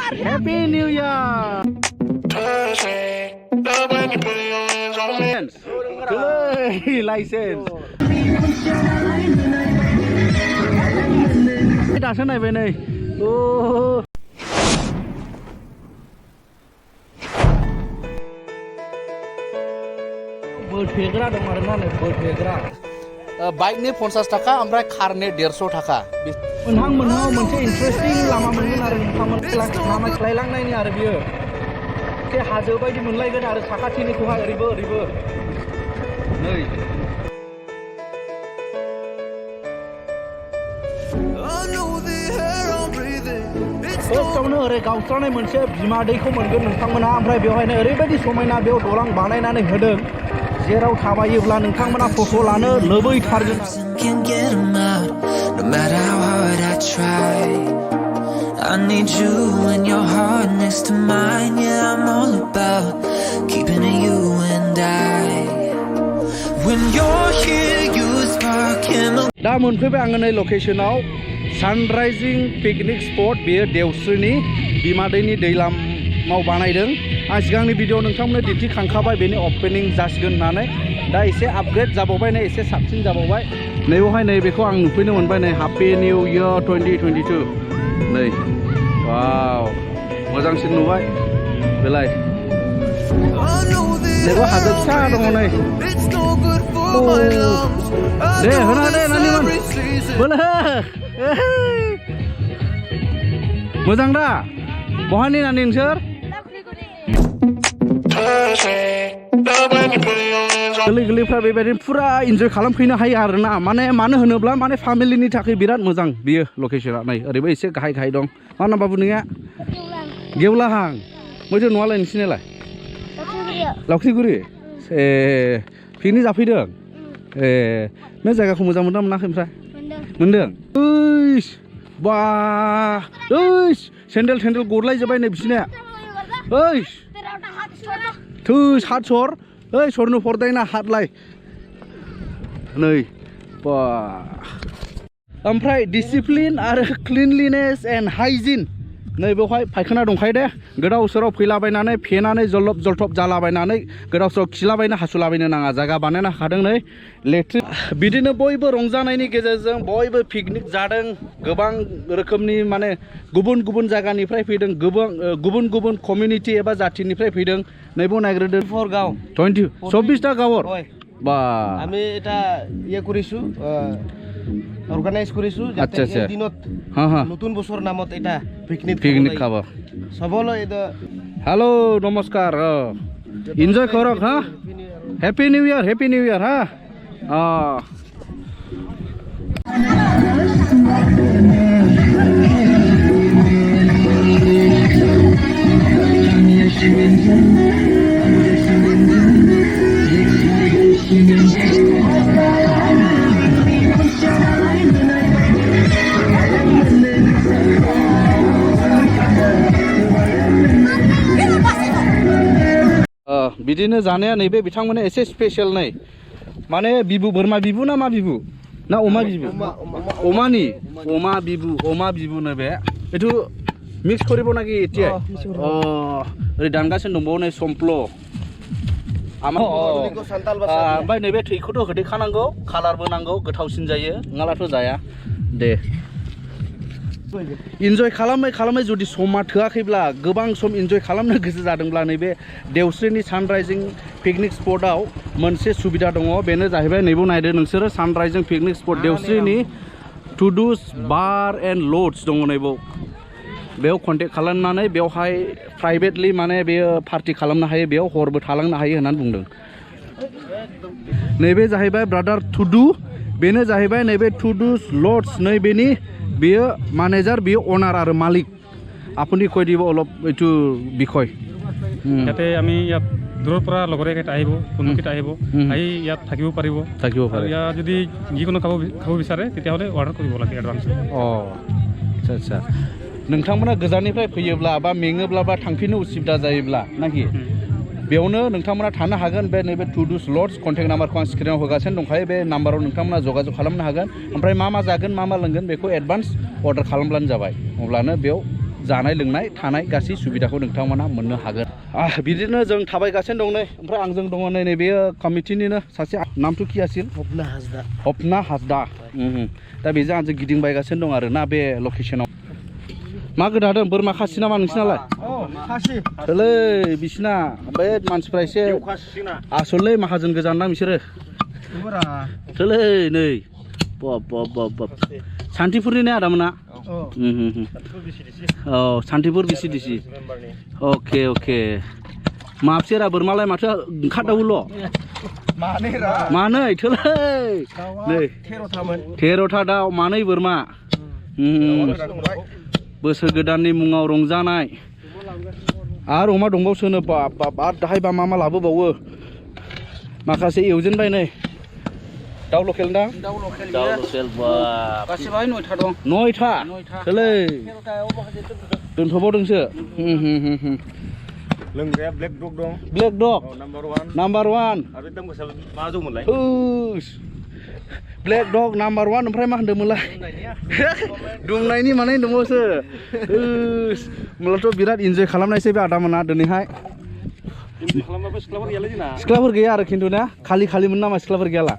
Happy New Year. License. Dasan naik ini. Oh. Berfegra dong mana nih berfegra. Bike ni 50 taka, amra car ni 150 taka. Menhang moनसे interesting lama मोनगोन आरो नोंथांमोन लामा खालायलांनाय नि आरो बियो के हाजो बायदि मोनलायगोन आरो साखाथिनिखौहाय ओरैबो नै फार्स्टआवनो ओरै गावस्रानाय मोनसे बिमा दैखौ मोनगोन नोंथांमोना ओमफ्राय बेवहायनो ओरैबायदि समायना बेयाव दलां बानायनानै होदों जेराव थाबायोब्ला नोंथांमोना फट' लानो लुबैथारगोन No matter how hard I try, I need you and your heart next to mine. Yeah, I'm all about keeping it you and I. When you're here, you spark chemicals. दा मोनफैबाय आङो नै लकेशनाव सानराइजिं पिकनिक स्पट बेयो देवस्रिनि बिमा दैनि दैलामाव बानायदों आं सिगांनि भिडिअ नोंथांमोननो दिन्थिखांखाबाय बेनि ओपनिं जासिगोन होननानै दा एसे आपग्रेड जाबावबाय नै एसे साबसिन जाबावबाय नैबेवहाय नै बेखौ आं नुफैनो मोनबाय नै हैप्पी निउ इयार 2022 नै वाव मोजांसिन नुबाय बेलाय नैबो हाजो फिसा दङ नै दे होना दे नानिमोन बोलो मोजां दा बहानि नानि नोंसोर गोरलैफ्रा बेबायदिनो फुरा इन्जय खालामफैनो हायो आरोना मानो होनोब्ला फेमिलिनि थाखाय बिराद मोजां बियो लकेशना नै ओरैबो एसे गाहाय दं मा नाम बाबु नोंनिया गेवलाहां मोजो न'आलाय नोंसिनालाय लावख्रिगुरि ए पिकनिक जाफैदों ए नों जायगाखौ मोजां मोनदों मोनाखै ओमफ्राय मोनदों ओइस बा ओइस सेन्देल गरलायजोब्बाय नै बिसिना ओइस थोस हात सर ओइ सरनो हरदायना हातलाय नै बा ओमफ्राय डिसिप्लिन आरो क्लिनलिनेस एन्ड हाइजिन नै बेवहाय फायखाना दंखायो दे गोदाव सोराव फैलाबायनानै फेनानै जलप जलथप जालाबायनानै गोदाव सोराव खिलाबायनो हासुलाबायनो नाङा जायगा बानायना हादों नै लेट्रिन बिदिनो बयबो रंजानायनि गेजेरजों बयबो पिकनिक जादों गोबां रोखोमनि गुबुन जायगानिफ्राय फैदों गुबुन कमिउनिटि एबा जातिनिफ्राय फैदों नैबो नायग्रोदों 24 गाव 24টা গাঁৱৰ বা আমি এটা ইয়ে কৰিছো অর্গানাইজ কৰিছো যাতে এই দিনত নতুন বছৰ নামত এটা পিকনিক খাব সবলৈ এটা হ্যালো নমস্কাৰ এনজয় কৰক হা হ্যাপি নিউ ইয়াৰ হা बिदिनो जानाया नैबे बिथांमोना एसे स्पेशल नै माने बिबु बोरमा बिबु ना मा बिबु ना अमा बिबु अमा बिबु नैबे एथु मिक्स करिब नाकि एतिया ओरै दानगासिनो दंबावो नै सम्प्ल ओमफ्राय नैबे थैखौथ' होदेरखानांगौ कालारबो नांगौ गोथावसिन जायो नङाब्लाथ' जाया दे इन्जय खालामै जुदि समा थोआखैब्ला गोबां सम इन्जय खालामनो गोसो जादोंब्ला नैबे देवस्रिनि सानराइजिं पिकनिक स्पटआव मोनसे सुबिदा दङ बेनो जाहैबाय नैबो नायदो नोंसोरो सानराइजिं पिकनिक स्पट देवस्रिनि टुडुस बार एन्ड लड्स दङ नैबो बेयाव कन्टेक्ट खालामनानै बेवहाय प्राइभेटलि बेयो पार्टि खालामनो हायो बेयाव हरबो थालांनो हायो होननानै बुंदों नैबे जाहैबाय ब्रादार टुडु बेनो जाहैबाय नैबे टुडुस लड्स नैबेनि बेयो मैनेजार बेयो ओनार आरो मालिक আপুনি কৈ দিব অলপ এইটো বিষয় যাতে আমি ইয়াত দূৰৰ পৰা লগৰে কেইটা আহিব কোনোকেইটা আহিব আহি ইয়াত থাকিব পাৰিব ইয়াত যদি যিকোনো খাব বিচাৰে তেতিয়াহ'লে অৰ্ডাৰ কৰিব লাগে এডভান্স আচ্ছা नोंथांमोना गोजाननिफ्राय फैयोब्ला बा मेङोब्ला बा थांफिननो उसुबिदा जायोब्ला नाखि बेयावनो नोंथांमोना थानो हागोन बे नैबे टुडुस लड्स कन्टेक्ट नाम्बारखौ आं स्क्रिनाव होगासिनो दंखायो बे नाम्बाराव नोंथांमोना जगाजग खालामनो हागोन ओमफ्राय मा जागोन मा लोंगोन बेखौ एडभान्स अर्डार खालामब्लानो जाबाय अब्लानो बेयाव जानाय लोंनाय थानाय गासै सुबिदाखौ नोंथांमोना मोननो हागोन बिदिनो जों थाबायगासिनो दं नै ओमफ्राय आंजों दङ नै बेयो कमिटिनिनो सासे नामथ' कि आसिल हपना हासदा दा बेजों आंजों गिदिंबायगासिनो दं आरो ना बे लकेसनाव मा गोदादों बोरमा खासि नामा नोंसिनालाय थोलै बिसिना बे मानसिफ्रा एसे आसलै माहाजोन गोजान ना बिसोरो थोलै नै सान्थिपुरनि ने आदामोना औ सान्थिपुर बिसिडिसि अके माबसेरा बोरमालाय माथो ओंखारदावोल' मानै थोलै नै 13था दाउ मानै बोरमा बोसोर गोदाननि मुङाव रंजानाय आरो अमा दंबावसोनो बाब आरो दाहायबा मा लाबोबावो माखासे एवजेनबाय नै दाउ लकेल दां दाउ लकेल गासिबो 9था दं 9था थोलै दोनथ'बावदोंसो लोंग्राया ब्लेक डग दं ब्लेक डग नाम्बार 1 आरो दाम गोसा मा जौमोनलाय ब्लेक डग नाम्बार 1 ओमफ्राय मा होनदोंमोनलाय दुंनायनि मानाय दंबावसो होमब्लाथ' बिराद इन्जय खालामनायसै बे आदामोना दिनैहाय सिख्लाफोर गैया आरो खिन्थु ना खालिमोन नामा सिख्लाफोर गैयाला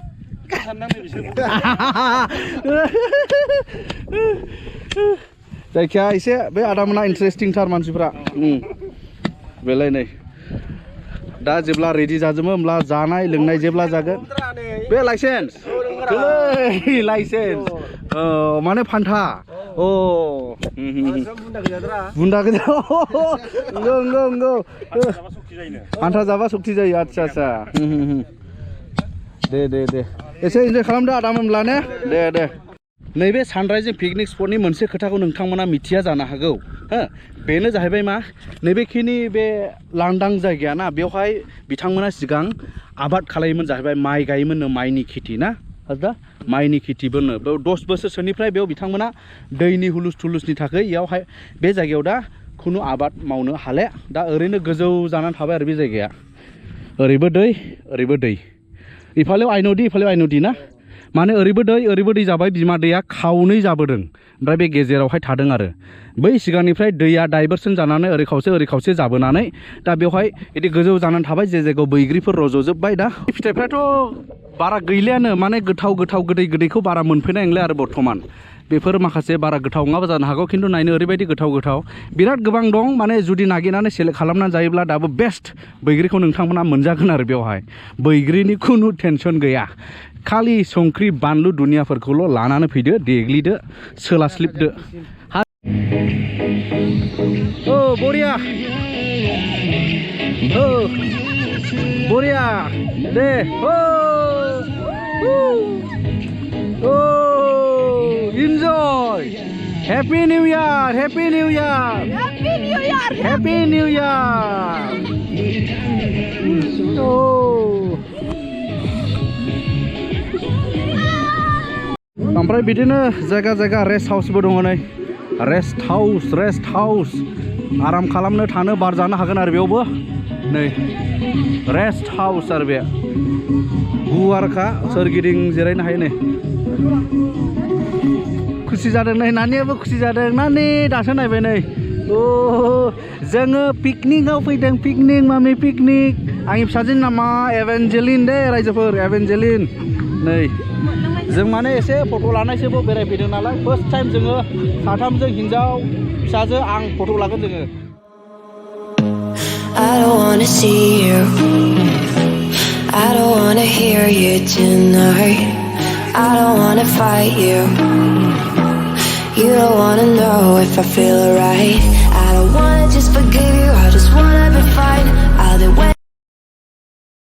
जायखिया एसे बे आदामोना इन्टारेस्टिंथार मानसिफ्रा बेलाय नै दा जेब्ला रेडि जाजोबो होमब्ला जानाय लोंनाय जेब्ला जागोन बे लाइसेन्स लाइसेन्स माने फान्था बुन्दा गोजा नंगौ फान्था जाबा सक्ति जायो आच्छा दे एसे इन्जय खालामदो आदामोनब्ला ने दे नैबे सानराइजिं पिकनिक स्पटनि मोनसे खोथाखौ नोंथांमोना मिथिया जानो हागौ हो बेनो जाहैबाय मा नैबेखिनि बे लांदां जायगाया ना बेवहाय बिथांमोना सिगां आबाद खालायोमोन जाहैबाय माइ गायोमोननो माइनि खेथि ना दा माइनि खेथिबोनो बेयाव 10 बोसोरसोनिफ्राय बेयाव बिथांमोना दैनि हुलुस थुलुसनि थाखाय इयावहाय बे जायगायाव दा खुनु आबाद मावनो हाले दा ओरैनो गोजौ जानानै थाबाय आरो बे जायगाया ओरैबो दै इफालेव आइन'दि ना माने ओरैबो दै जाबाय बिमा दैया खावनै जाबोदों ओमफ्राय बे गेजेरावहाय थादों आरो बै सिगांनिफ्राय दैया डाइभारसन जानानै ओरै खावसे जाबोनानै दा बेवहाय इदि गोजौ जानानै थाबाय जे जायगायाव बैग्रिफोर रज'जोब्बाय दा फिथाइफ्राथ' बारा गैलियानो माने गोथाव गोदैखौ बारा मोनफैनाय नंला आरो बर्थमान बेफोर माखासे बारा गोथाव नङाबो जानो हागौ खिन्थु नायनो ओरैबायदि गोथाव बिराद गोबां दं माने जुदि नागिरनानै सेलेक्ट खालामनानै जायोब्ला दाबो बेस्ट बैग्रिखौ नोंथांमोना मोनजागोन आरो बेवहाय बैग्रिनि खुनु टेनसन गैया खालि संख्रि बानलु दुनियाफोरखौल' लानानै फैदो देग्लिदो सोलास्लिबदो बरिया दे enjoy happy new year ओमफ्राय बिदिनो जायगा रेस्ट हाउसबो दङ नै रेस्ट हाउस आराम खालामनो थानो बार जानो हागोन आरो बेयावबो नै रेस्ट हाउस आरो बे गुवारखा सोरगिदिं जिरायनो हायो नै खुसि जादों नै नानियाबो खुसि जादों नानि दासो नायबाय नै जोङो पिकनिकआव फैदों मामि पिकनिक आंनि फिसाजोनि नामा एभेन्जेलिन दे रायजोफोर एभेन्जेलिन नै जों माने एसे फट' लानायसोबो बेरायफैदों नालाय फार्स्ट टाइम जोङो साथामजों हिनजाव फिसाजो आं फट' लागोन जोङो I don't wanna see you I don't wanna hear you tonight I don't wanna fight you You don't wanna know if I feel alright